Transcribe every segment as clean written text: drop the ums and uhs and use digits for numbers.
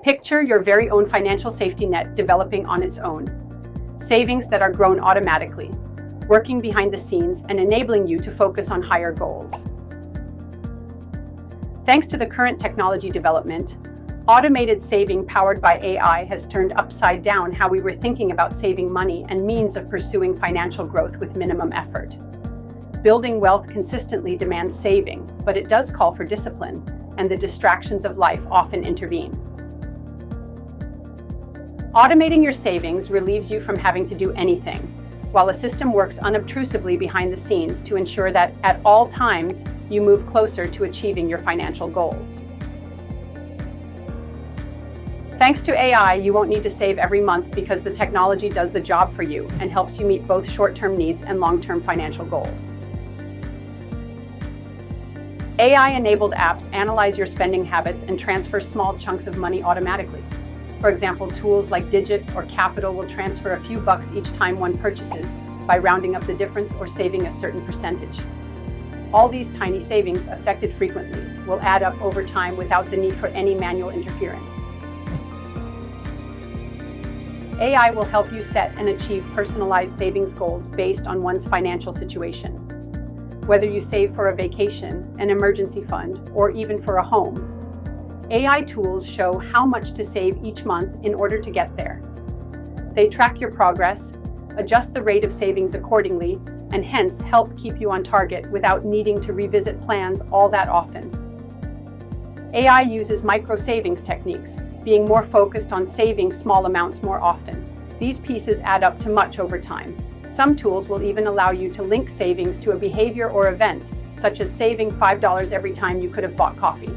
Picture your very own financial safety net developing on its own. Savings that are grown automatically, working behind the scenes and enabling you to focus on higher goals. Thanks to the current technology development, automated saving powered by AI has turned upside down how we were thinking about saving money and means of pursuing financial growth with minimum effort. Building wealth consistently demands saving, but it does call for discipline, and the distractions of life often intervene. Automating your savings relieves you from having to do anything, while a system works unobtrusively behind the scenes to ensure that at all times you move closer to achieving your financial goals. Thanks to AI, you won't need to save every month because the technology does the job for you and helps you meet both short-term needs and long-term financial goals. AI-enabled apps analyze your spending habits and transfer small chunks of money automatically. For example, tools like Digit or Qapital will transfer a few bucks each time one purchases by rounding up the difference or saving a certain percentage. All these tiny savings, affected frequently, will add up over time without the need for any manual interference. AI will help you set and achieve personalized savings goals based on one's financial situation. Whether you save for a vacation, an emergency fund, or even for a home, AI tools show how much to save each month in order to get there. They track your progress, adjust the rate of savings accordingly, and hence help keep you on target without needing to revisit plans all that often. AI uses microsavings techniques, being more focused on saving small amounts more often. These pieces add up to much over time. Some tools will even allow you to link savings to a behavior or event, such as saving $5 every time you could have bought coffee.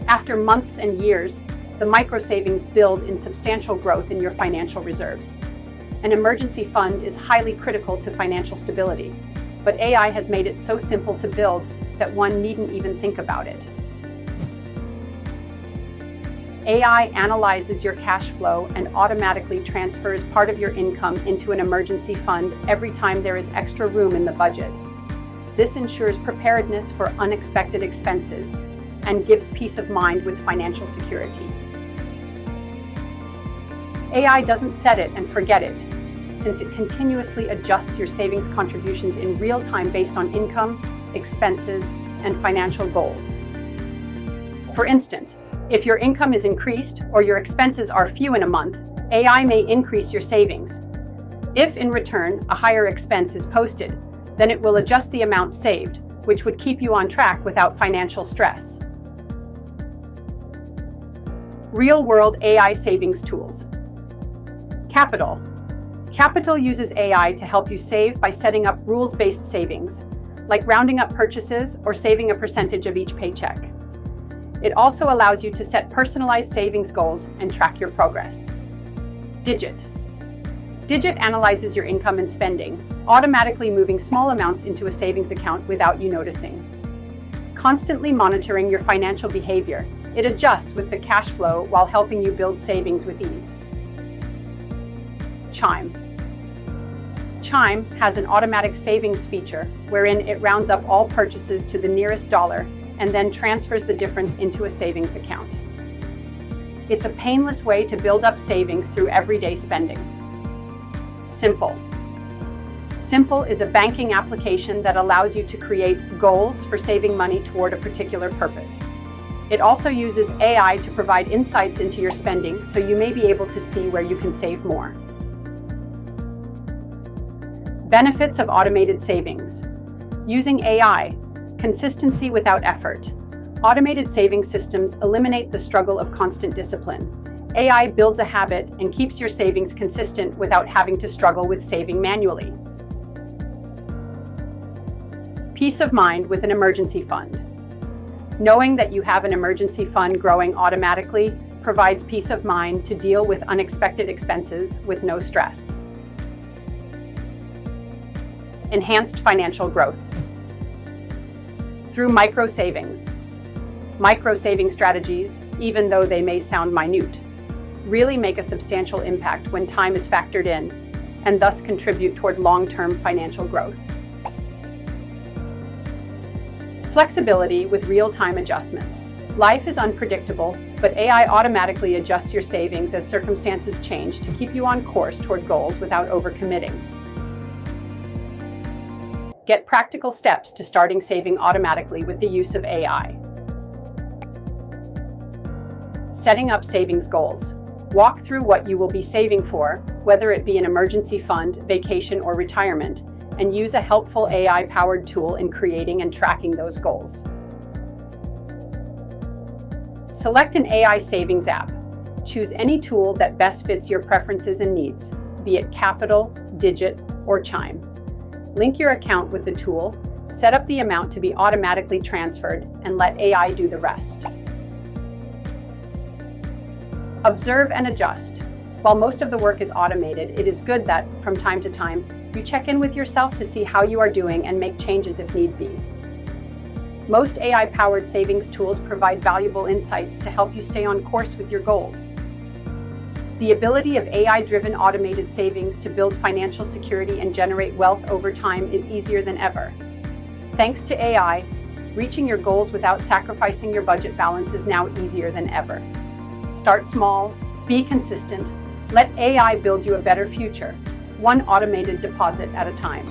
After months and years, the microsavings build in substantial growth in your financial reserves. An emergency fund is highly critical to financial stability, but AI has made it so simple to build that one needn't even think about it. AI analyzes your cash flow and automatically transfers part of your income into an emergency fund every time there is extra room in the budget. This ensures preparedness for unexpected expenses and gives peace of mind with financial security. AI doesn't set it and forget it, since it continuously adjusts your savings contributions in real time based on income, expenses, and financial goals. For instance, if your income is increased or your expenses are few in a month, AI may increase your savings. If, in return, a higher expense is posted, then it will adjust the amount saved, which would keep you on track without financial stress. Real-world AI savings tools. Qapital. Qapital uses AI to help you save by setting up rules-based savings, like rounding up purchases or saving a percentage of each paycheck. It also allows you to set personalized savings goals and track your progress. Digit. Digit analyzes your income and spending, automatically moving small amounts into a savings account without you noticing. Constantly monitoring your financial behavior, it adjusts with the cash flow while helping you build savings with ease. Chime. Chime has an automatic savings feature wherein it rounds up all purchases to the nearest dollar and then transfers the difference into a savings account. It's a painless way to build up savings through everyday spending. Simple. Simple is a banking application that allows you to create goals for saving money toward a particular purpose. It also uses AI to provide insights into your spending so you may be able to see where you can save more. Benefits of automated savings. Using AI, consistency without effort. Automated savings systems eliminate the struggle of constant discipline. AI builds a habit and keeps your savings consistent without having to struggle with saving manually. Peace of mind with an emergency fund. Knowing that you have an emergency fund growing automatically provides peace of mind to deal with unexpected expenses with no stress. Enhanced financial growth. Through micro-savings. Micro-saving strategies, even though they may sound minute, really make a substantial impact when time is factored in and thus contribute toward long-term financial growth. Flexibility with real-time adjustments. Life is unpredictable, but AI automatically adjusts your savings as circumstances change to keep you on course toward goals without overcommitting. Get practical steps to starting saving automatically with the use of AI. Setting up savings goals. Walk through what you will be saving for, whether it be an emergency fund, vacation, or retirement, and use a helpful AI-powered tool in creating and tracking those goals. Select an AI savings app. Choose any tool that best fits your preferences and needs, be it Qapital, Digit, or Chime. Link your account with the tool, set up the amount to be automatically transferred, and let AI do the rest. Observe and adjust. While most of the work is automated, it is good that, from time to time, you check in with yourself to see how you are doing and make changes if need be. Most AI-powered savings tools provide valuable insights to help you stay on course with your goals. The ability of AI-driven automated savings to build financial security and generate wealth over time is easier than ever. Thanks to AI, reaching your goals without sacrificing your budget balance is now easier than ever. Start small, be consistent, let AI build you a better future, one automated deposit at a time.